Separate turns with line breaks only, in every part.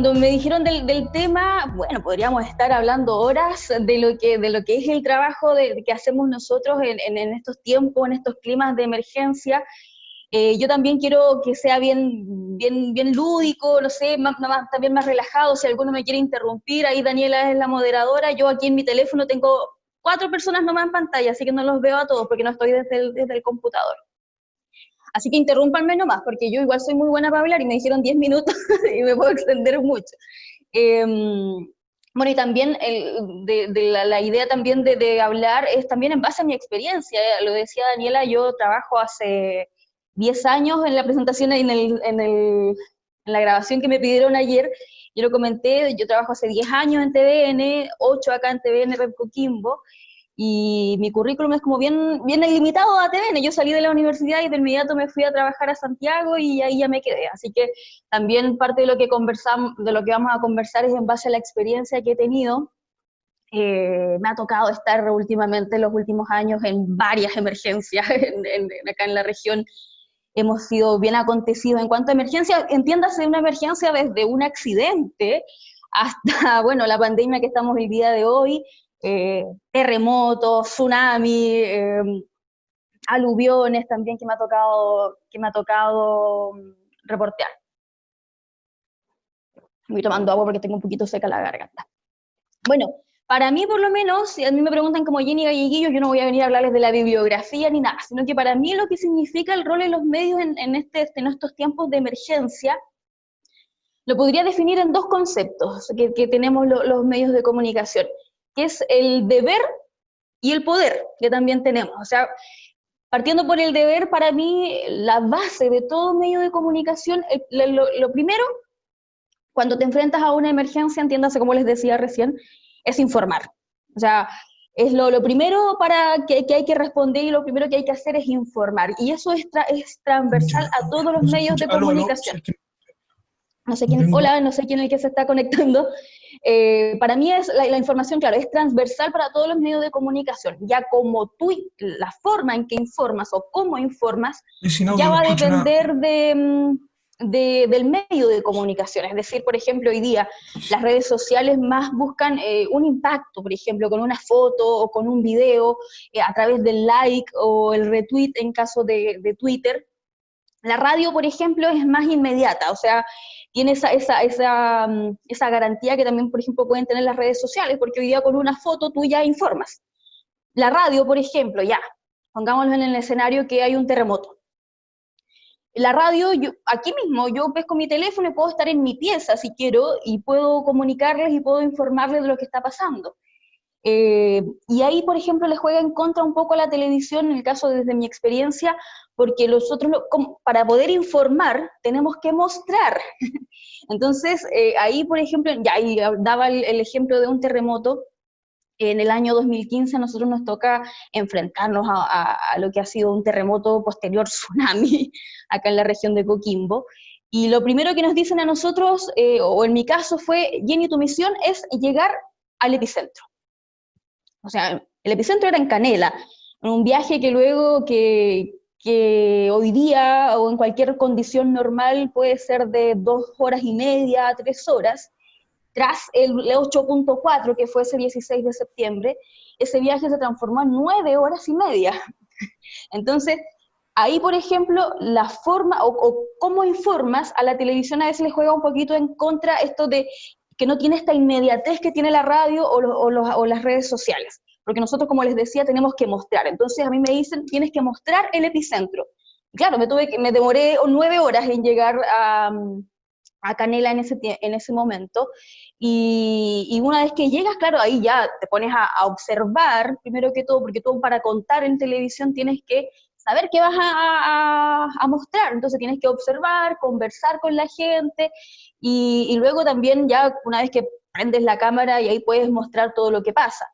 cuando me dijeron del tema, bueno, podríamos estar hablando horas de lo que es el trabajo que hacemos nosotros en estos tiempos, en estos climas de emergencia. Yo también quiero que sea bien lúdico, no sé, también más relajado. Si alguno me quiere interrumpir, ahí Daniela es la moderadora. Yo aquí en mi teléfono tengo 4 personas nomás en pantalla, así que no los veo a todos porque no estoy desde el computador. Así que interrúmpanme nomás, porque yo igual soy muy buena para hablar y me dijeron 10 minutos y me puedo extender mucho. Eh, bueno, y también la idea también de hablar es también en base a mi experiencia. Lo decía Daniela, yo trabajo hace 10 años en la presentación, en la grabación que me pidieron ayer. Yo lo comenté, yo trabajo hace 10 años en TVN, 8 acá en TVN Red Coquimbo, y mi currículum es como bien limitado a TVN. Yo salí de la universidad y de inmediato me fui a trabajar a Santiago y ahí ya me quedé. Así que también parte de lo que conversamos, de lo que vamos a conversar es en base a la experiencia que he tenido. Me ha tocado estar últimamente, en los últimos años, en varias emergencias acá en la región. Hemos sido bien acontecidos en cuanto a emergencia, entiéndase una emergencia desde un accidente hasta, bueno, la pandemia que estamos el día de hoy, terremotos, tsunami, aluviones también que me ha tocado reportear. Voy tomando agua porque tengo un poquito seca la garganta. Bueno, para mí por lo menos, si a mí me preguntan como Jenny Galleguillo, yo no voy a venir a hablarles de la bibliografía ni nada, sino que para mí lo que significa el rol de los medios en estos tiempos de emergencia, lo podría definir en 2 conceptos que tenemos los medios de comunicación, que es el deber y el poder, que también tenemos. O sea, partiendo por el deber, para mí la base de todo medio de comunicación, lo primero, cuando te enfrentas a una emergencia, entiéndase como les decía recién, es informar. O sea, es lo primero para que hay que responder y lo primero que hay que hacer es informar. Y eso es transversal a todos los
No se
medios
escucha.
de
Aló, aló.
comunicación.
Es que
No sé
no
quién,
tengo.
hola, no sé quién es el que se está conectando. Para mí es la información, claro, es transversal para todos los medios de comunicación. Ya como tú, la forma en que informas o cómo informas,
Estoy sin
ya
audio, no
va a
escucho nada.
depender del medio de comunicación. Es decir, por ejemplo, hoy día las redes sociales más buscan un impacto, por ejemplo, con una foto o con un video, a través del like o el retweet en caso de Twitter. La radio, por ejemplo, es más inmediata, o sea, tiene esa garantía que también, por ejemplo, pueden tener las redes sociales, porque hoy día con una foto tú ya informas. La radio, por ejemplo, ya, pongámoslo en el escenario que hay un terremoto. La radio, aquí mismo, yo pesco mi teléfono y puedo estar en mi pieza si quiero, y puedo comunicarles y puedo informarles de lo que está pasando. Y ahí, por ejemplo, le juega en contra un poco a la televisión, en el caso desde mi experiencia, porque nosotros, para poder informar, tenemos que mostrar. Entonces, ahí, por ejemplo, ya ahí daba el ejemplo de un terremoto. En el año 2015 a nosotros nos toca enfrentarnos a lo que ha sido un terremoto posterior tsunami acá en la región de Coquimbo. Y lo primero que nos dicen a nosotros, o en mi caso fue, Jenny, tu misión es llegar al epicentro. O sea, el epicentro era en Canela, un viaje que luego que hoy día o en cualquier condición normal puede ser de 2 horas y media a 3 horas. Tras el 8.4, que fue ese 16 de septiembre, ese viaje se transformó en 9 horas y media. Entonces, ahí, por ejemplo, la forma o cómo informas a la televisión a veces le juega un poquito en contra esto de que no tiene esta inmediatez que tiene la radio o las redes sociales. Porque nosotros, como les decía, tenemos que mostrar. Entonces a mí me dicen, tienes que mostrar el epicentro. Y claro, me demoré 9 horas en llegar a Canela en ese momento. Y una vez que llegas, claro, ahí ya te pones a observar, primero que todo, porque tú para contar en televisión tienes que saber qué vas a mostrar. Entonces tienes que observar, conversar con la gente, y luego también ya una vez que prendes la cámara y ahí puedes mostrar todo lo que pasa.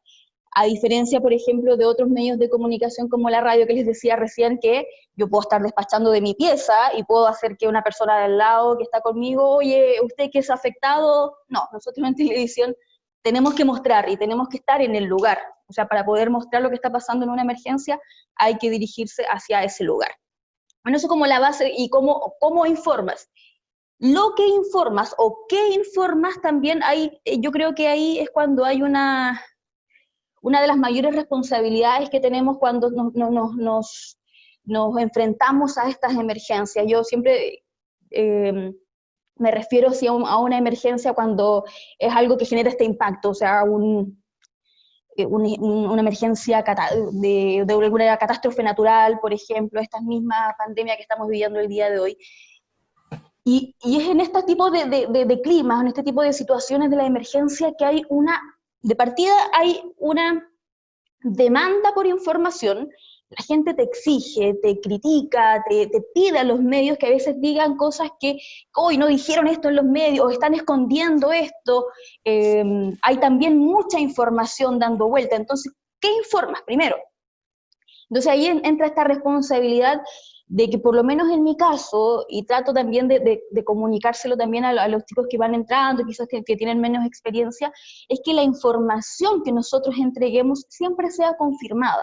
A diferencia, por ejemplo, de otros medios de comunicación como la radio, que les decía recién que yo puedo estar despachando de mi pieza y puedo hacer que una persona del lado que está conmigo, oye, ¿usted que es afectado? No, nosotros en televisión tenemos que mostrar y tenemos que estar en el lugar. O sea, para poder mostrar lo que está pasando en una emergencia, hay que dirigirse hacia ese lugar. Bueno, eso como la base y cómo informas. lo que informas o qué informas también hay, yo creo que ahí es cuando hay una de las mayores responsabilidades que tenemos cuando nos enfrentamos a estas emergencias. Yo siempre me refiero sí, a una emergencia cuando es algo que genera este impacto, o sea, una emergencia de alguna catástrofe natural, por ejemplo, esta misma pandemia que estamos viviendo el día de hoy. Y es en este tipo de climas, en este tipo de situaciones de la emergencia que de partida hay una demanda por información. La gente te exige, te critica, te pide a los medios que a veces digan cosas que hoy no dijeron esto en los medios, o están escondiendo esto. Hay también mucha información dando vuelta. Entonces, ¿qué informas primero? Entonces ahí entra esta responsabilidad de que por lo menos en mi caso, y trato también de comunicárselo también a los chicos que van entrando, quizás que tienen menos experiencia, es que la información que nosotros entreguemos siempre sea confirmada.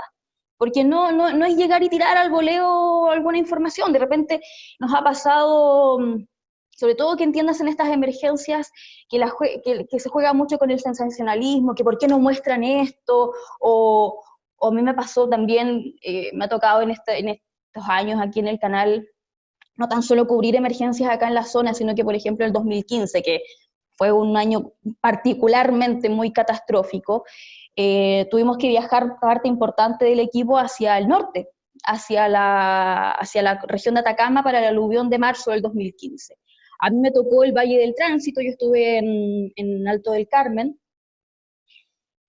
Porque no es llegar y tirar al voleo alguna información. De repente nos ha pasado, sobre todo que entiendas en estas emergencias, que se juega mucho con el sensacionalismo, que por qué no muestran esto, o a mí me pasó también, me ha tocado en estos años aquí en el canal, no tan solo cubrir emergencias acá en la zona, sino que, por ejemplo, el 2015, que fue un año particularmente muy catastrófico, tuvimos que viajar parte importante del equipo hacia el norte, hacia la región de Atacama para el aluvión de marzo del 2015. A mí me tocó el Valle del Tránsito, yo estuve en Alto del Carmen,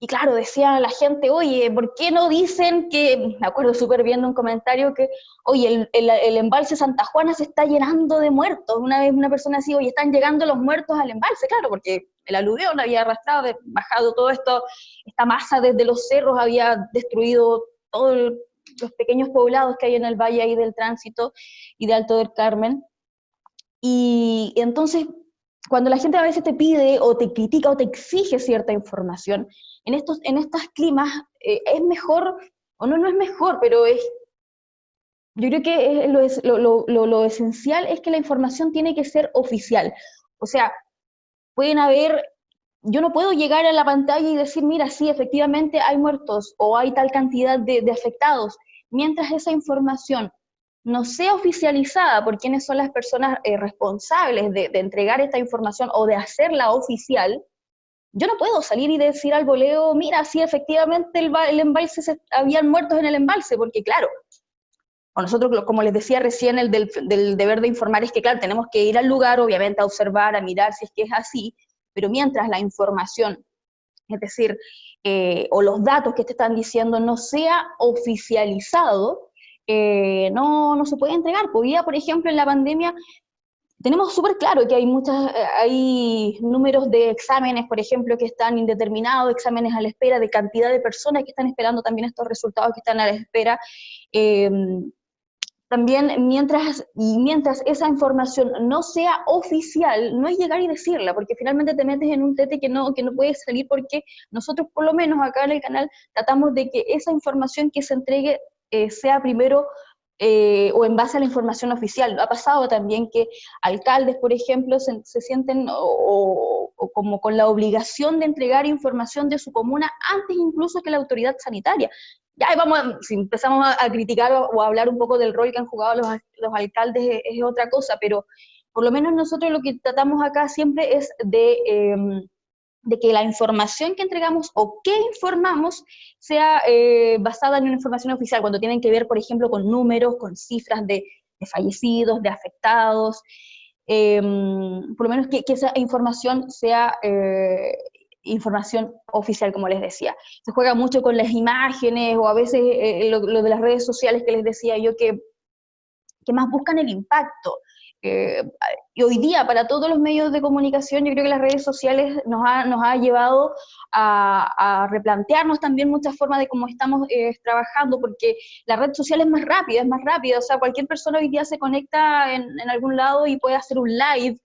y claro, decía la gente, oye, ¿por qué no dicen que, me acuerdo súper bien de un comentario que, oye, el embalse Santa Juana se está llenando de muertos? Una vez una persona así, oye, están llegando los muertos al embalse, claro, porque el aluvión había arrastrado, bajado todo esto, esta masa desde los cerros, había destruido todos los pequeños poblados que hay en el valle ahí del Tránsito y de Alto del Carmen. Y entonces, cuando la gente a veces te pide o te critica o te exige cierta información, en estos climas es mejor, o no es mejor, pero yo creo que lo esencial es que la información tiene que ser oficial. O sea, pueden haber, yo no puedo llegar a la pantalla y decir, mira, sí, efectivamente hay muertos o hay tal cantidad de afectados, mientras esa información no sea oficializada por quienes son las personas responsables de entregar esta información o de hacerla oficial. Yo no puedo salir y decir al voleo, mira, sí, efectivamente el embalse, habían muertos en el embalse, porque claro, o nosotros, como les decía recién, el del deber de informar es que, claro, tenemos que ir al lugar, obviamente, a observar, a mirar si es que es así, pero mientras la información, es decir, o los datos que te están diciendo no sea oficializado, no se puede entregar. Hoy día, por ejemplo, en la pandemia, tenemos súper claro que hay números de exámenes, por ejemplo, que están indeterminados, exámenes a la espera, de cantidad de personas que están esperando también estos resultados que están a la espera. Eh, También mientras esa información no sea oficial, no es llegar y decirla, porque finalmente te metes en un tete que no puedes salir, porque nosotros por lo menos acá en el canal tratamos de que esa información que se entregue sea primero o en base a la información oficial. Ha pasado también que alcaldes, por ejemplo, se sienten o como con la obligación de entregar información de su comuna antes incluso que la autoridad sanitaria. Ya si empezamos a criticar o a hablar un poco del rol que han jugado los alcaldes es otra cosa, pero por lo menos nosotros lo que tratamos acá siempre es de que la información que entregamos o que informamos sea basada en una información oficial, cuando tienen que ver, por ejemplo, con números, con cifras de fallecidos, de afectados, por lo menos que esa información sea información oficial, como les decía. Se juega mucho con las imágenes o a veces lo de las redes sociales que les decía yo que más buscan el impacto. Eh, y hoy día, para todos los medios de comunicación, yo creo que las redes sociales nos ha llevado a replantearnos también muchas formas de cómo estamos trabajando, porque la red social es más rápida, o sea, cualquier persona hoy día se conecta en algún lado y puede hacer un live,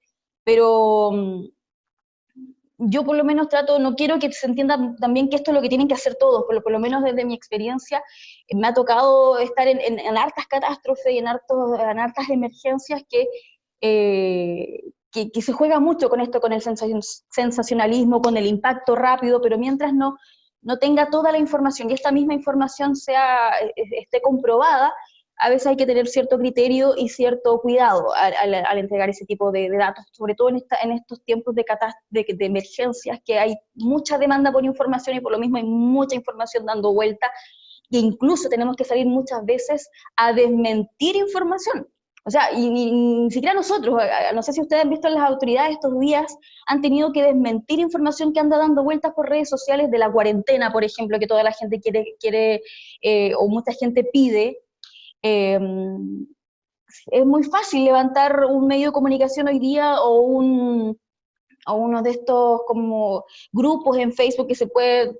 pero yo por lo menos no quiero que se entienda también que esto es lo que tienen que hacer todos, por lo menos desde mi experiencia, me ha tocado estar en hartas catástrofes y en hartas emergencias que se juega mucho con esto, con el sensacionalismo, con el impacto rápido, pero mientras no tenga toda la información y esta misma información esté comprobada, a veces hay que tener cierto criterio y cierto cuidado al entregar ese tipo de datos, sobre todo en estos tiempos de emergencias, que hay mucha demanda por información y por lo mismo hay mucha información dando vuelta, e incluso tenemos que salir muchas veces a desmentir información. O sea, y ni siquiera nosotros, no sé si ustedes han visto en las autoridades estos días, han tenido que desmentir información que anda dando vueltas por redes sociales de la cuarentena, por ejemplo, que toda la gente quiere o mucha gente pide. Eh, es muy fácil levantar un medio de comunicación hoy día o uno de estos como grupos en Facebook que se puede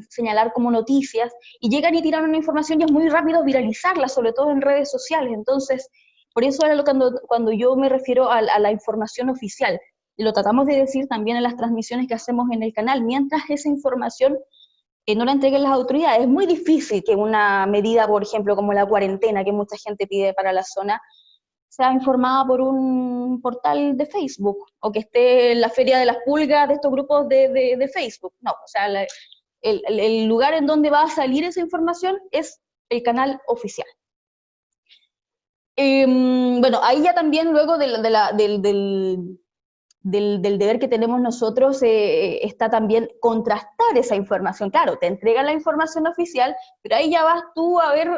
señalar como noticias, y llegan y tiran una información y es muy rápido viralizarla, sobre todo en redes sociales. Entonces, por eso era cuando yo me refiero a la información oficial, y lo tratamos de decir también en las transmisiones que hacemos en el canal, mientras esa información no la entreguen las autoridades. Es muy difícil que una medida, por ejemplo, como la cuarentena, que mucha gente pide para la zona, sea informada por un portal de Facebook, o que esté en la feria de las pulgas de estos grupos de Facebook. No, o sea, el lugar en donde va a salir esa información es el canal oficial. Bueno, ahí ya también luego del deber que tenemos nosotros está también contrastar esa información. Claro, te entregan la información oficial, pero ahí ya vas tú a ver,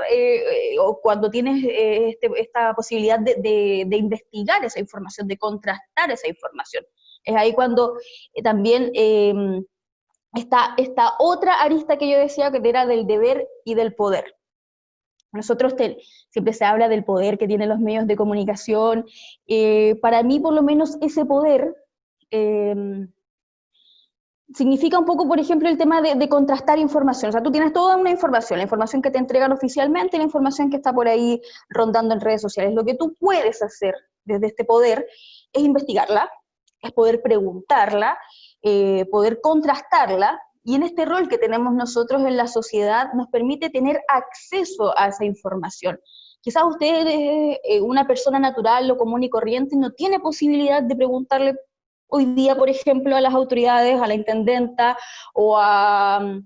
o cuando tienes esta posibilidad de investigar esa información, de contrastar esa información. Es ahí cuando también está esta otra arista que yo decía, que era del deber y del poder. Nosotros siempre se habla del poder que tienen los medios de comunicación. Para mí, por lo menos, ese poder significa un poco, por ejemplo, el tema de contrastar información. O sea, tú tienes toda una información, la información que te entregan oficialmente y la información que está por ahí rondando en redes sociales. Lo que tú puedes hacer desde este poder es investigarla, es poder preguntarla, poder contrastarla, y en este rol que tenemos nosotros en la sociedad nos permite tener acceso a esa información. Quizás usted, una persona natural o común y corriente, no tiene posibilidad de preguntarle hoy día, por ejemplo, a las autoridades, a la intendenta o al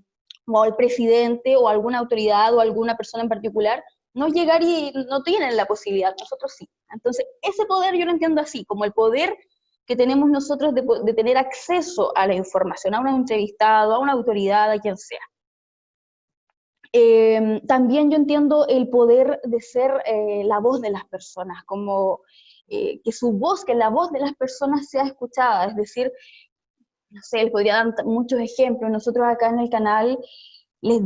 presidente o a alguna autoridad o a alguna persona en particular, no llegar y no tienen la posibilidad, nosotros sí. Entonces, ese poder yo lo entiendo así, como el poder que tenemos nosotros de tener acceso a la información, a un entrevistado, a una autoridad, a quien sea. También yo entiendo el poder de ser la voz de las personas, como que su voz, que la voz de las personas sea escuchada. Es decir, no sé, les podría dar muchos ejemplos. Nosotros acá en el canal no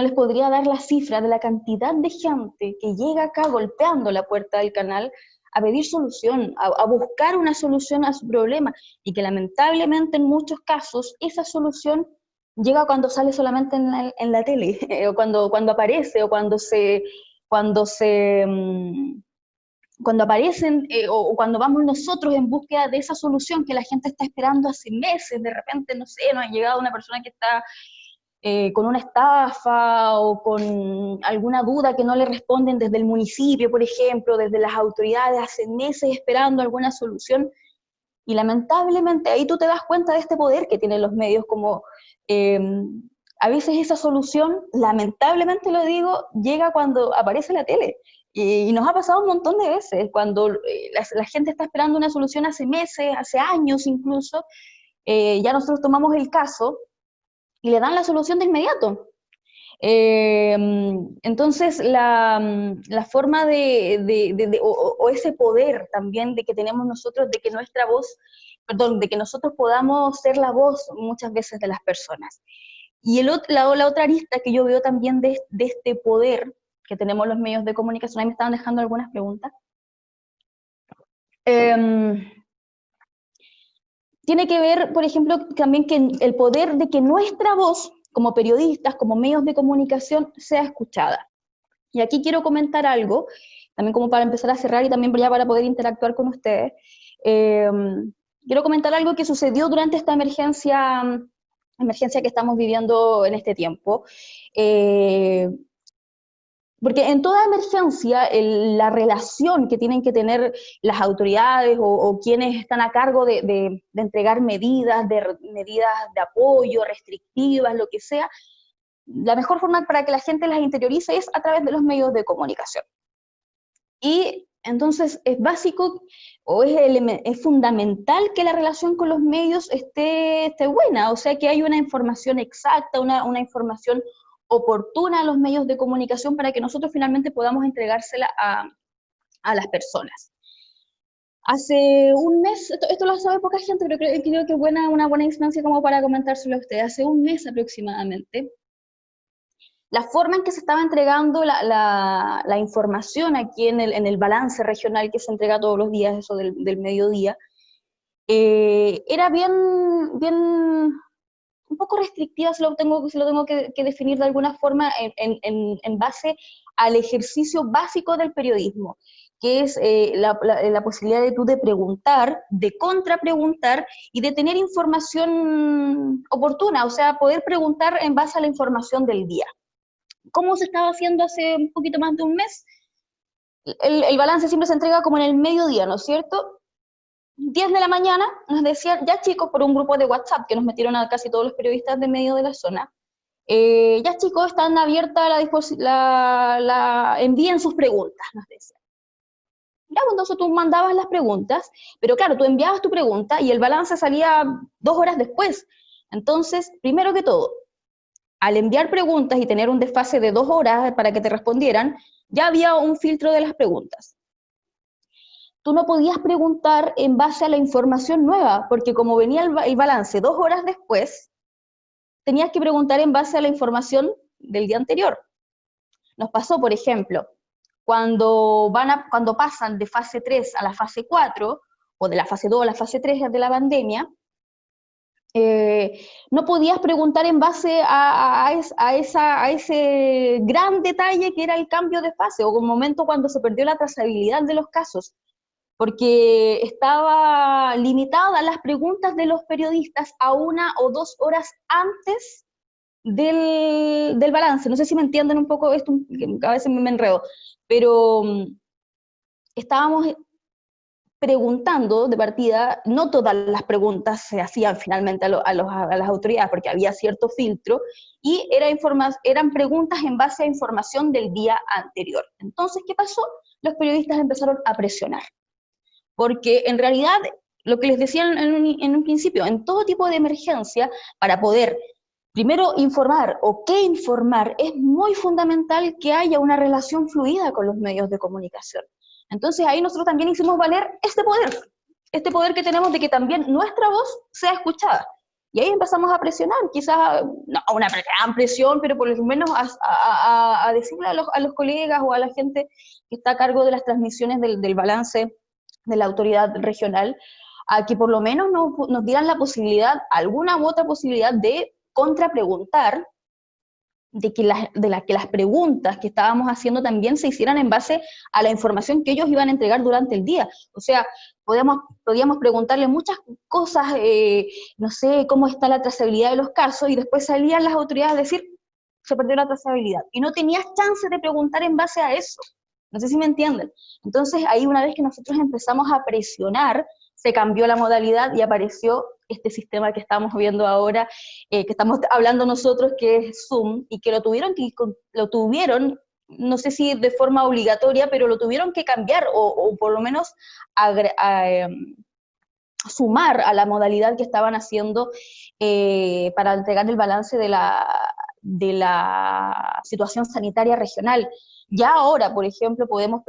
les podría dar la cifra de la cantidad de gente que llega acá golpeando la puerta del canal a pedir solución, a buscar una solución a su problema, y que lamentablemente en muchos casos esa solución llega cuando sale solamente en la tele, o cuando aparece, o cuando aparecen, o cuando vamos nosotros en búsqueda de esa solución que la gente está esperando hace meses. De repente, no sé, nos ha llegado una persona que está con una estafa o con alguna duda que no le responden desde el municipio, por ejemplo, desde las autoridades, hace meses esperando alguna solución, y lamentablemente ahí tú te das cuenta de este poder que tienen los medios, como eh, a veces esa solución, lamentablemente lo digo, llega cuando aparece la tele. Y nos ha pasado un montón de veces, cuando la gente está esperando una solución hace meses, hace años incluso, ya nosotros tomamos el caso y le dan la solución de inmediato. Entonces, la forma o ese poder también de que tenemos nosotros, de que nuestra voz, perdón, de que nosotros podamos ser la voz muchas veces de las personas. Y la otra arista que yo veo también de este poder que tenemos los medios de comunicación, ahí me estaban dejando algunas preguntas, tiene que ver, por ejemplo, también que el poder de que nuestra voz, como periodistas, como medios de comunicación, sea escuchada. Y aquí quiero comentar algo, también como para empezar a cerrar y también ya para poder interactuar con ustedes. Quiero comentar algo que sucedió durante esta emergencia que estamos viviendo en este tiempo. Porque en toda emergencia, la relación que tienen que tener las autoridades o quienes están a cargo de entregar medidas de apoyo, restrictivas, lo que sea, la mejor forma para que la gente las interiorice es a través de los medios de comunicación. Y entonces es básico o es fundamental que la relación con los medios esté buena, o sea, que hay una información exacta, una información oportuna a los medios de comunicación para que nosotros finalmente podamos entregársela a las personas. Hace un mes, esto lo sabe poca gente, pero creo que es una buena instancia como para comentárselo a ustedes. Hace un mes aproximadamente, la forma en que se estaba entregando la información aquí en el balance regional que se entrega todos los días, eso del mediodía, era bien un poco restrictiva, se lo tengo que definir de alguna forma en base al ejercicio básico del periodismo, que es la posibilidad de tú de preguntar, de contrapreguntar y de tener información oportuna, o sea, poder preguntar en base a la información del día. ¿Cómo se estaba haciendo hace un poquito más de un mes? El balance siempre se entrega como en el mediodía, ¿no es cierto? 10 de la mañana nos decían, ya chicos, por un grupo de WhatsApp que nos metieron a casi todos los periodistas de medio de la zona, ya chicos, están abiertas envíen sus preguntas, nos decían. Ya, pues, entonces tú mandabas las preguntas, pero claro, tú enviabas tu pregunta y el balance salía 2 horas después. Entonces, primero que todo, al enviar preguntas y tener un desfase de 2 horas para que te respondieran, ya había un filtro de las preguntas. Tú no podías preguntar en base a la información nueva, porque como venía el balance 2 horas después, tenías que preguntar en base a la información del día anterior. Nos pasó, por ejemplo, cuando pasan de fase 3 a la fase 4, o de la fase 2 a la fase 3 de la pandemia, no podías preguntar en base a ese gran detalle que era el cambio de fase, o un momento cuando se perdió la trazabilidad de los casos, porque estaba limitada las preguntas de los periodistas a 1 o 2 horas antes del balance. No sé si me entienden un poco esto, a veces me enredo, pero estábamos preguntando de partida, no todas las preguntas se hacían finalmente a las autoridades, porque había cierto filtro, y eran preguntas en base a información del día anterior. Entonces, ¿qué pasó? Los periodistas empezaron a presionar, porque en realidad, lo que les decía en un principio, en todo tipo de emergencia, para poder primero informar o qué informar, es muy fundamental que haya una relación fluida con los medios de comunicación. Entonces ahí nosotros también hicimos valer este poder que tenemos de que también nuestra voz sea escuchada. Y ahí empezamos a presionar, quizás no una gran presión, pero por lo menos a decirle a los colegas o a la gente que está a cargo de las transmisiones del balance de la autoridad regional, a que por lo menos nos dieran la posibilidad, alguna u otra posibilidad de contrapreguntar, de que las preguntas que estábamos haciendo también se hicieran en base a la información que ellos iban a entregar durante el día. O sea, podíamos preguntarle muchas cosas, no sé, cómo está la trazabilidad de los casos, y después salían las autoridades a decir, se perdió la trazabilidad. Y no tenías chance de preguntar en base a eso. No sé si me entienden. Entonces, ahí una vez que nosotros empezamos a presionar, se cambió la modalidad y apareció este sistema que estamos viendo ahora, que estamos hablando nosotros, que es Zoom, y que lo tuvieron, no sé si de forma obligatoria, pero lo tuvieron que cambiar, o por lo menos sumar a la modalidad que estaban haciendo para entregar el balance de la situación sanitaria regional. Ya ahora, por ejemplo, podemos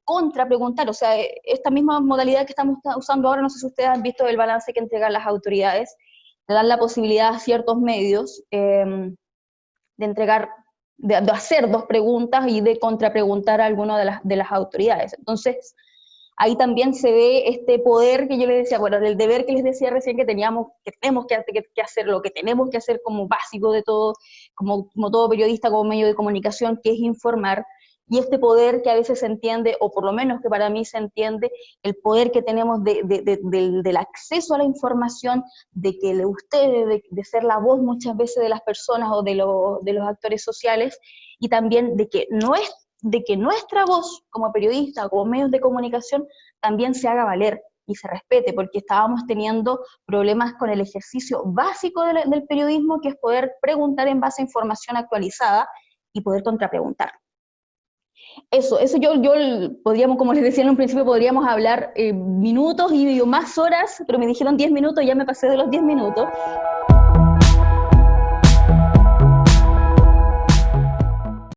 contrapreguntar, o sea, esta misma modalidad que estamos usando ahora, no sé si ustedes han visto el balance que entregan las autoridades, le dan la posibilidad a ciertos medios de entregar, de hacer 2 preguntas y de contrapreguntar a alguna de las autoridades. Entonces, ahí también se ve este poder que yo les decía, bueno, del deber que les decía recién que tenemos que hacer, lo que tenemos que hacer como básico de todo, como todo periodista, como medio de comunicación, que es informar, y este poder que a veces se entiende, o por lo menos que para mí se entiende, el poder que tenemos del acceso a la información, de que ustedes, de ser la voz muchas veces de las personas o de los actores sociales, y también de que no es de que nuestra voz como periodista, como medios de comunicación, también se haga valer y se respete, porque estábamos teniendo problemas con el ejercicio básico del periodismo, que es poder preguntar en base a información actualizada y poder contrapreguntar. Eso yo podríamos, como les decía en un principio, podríamos hablar minutos y más horas, pero me dijeron 10 minutos, ya me pasé de los 10 minutos.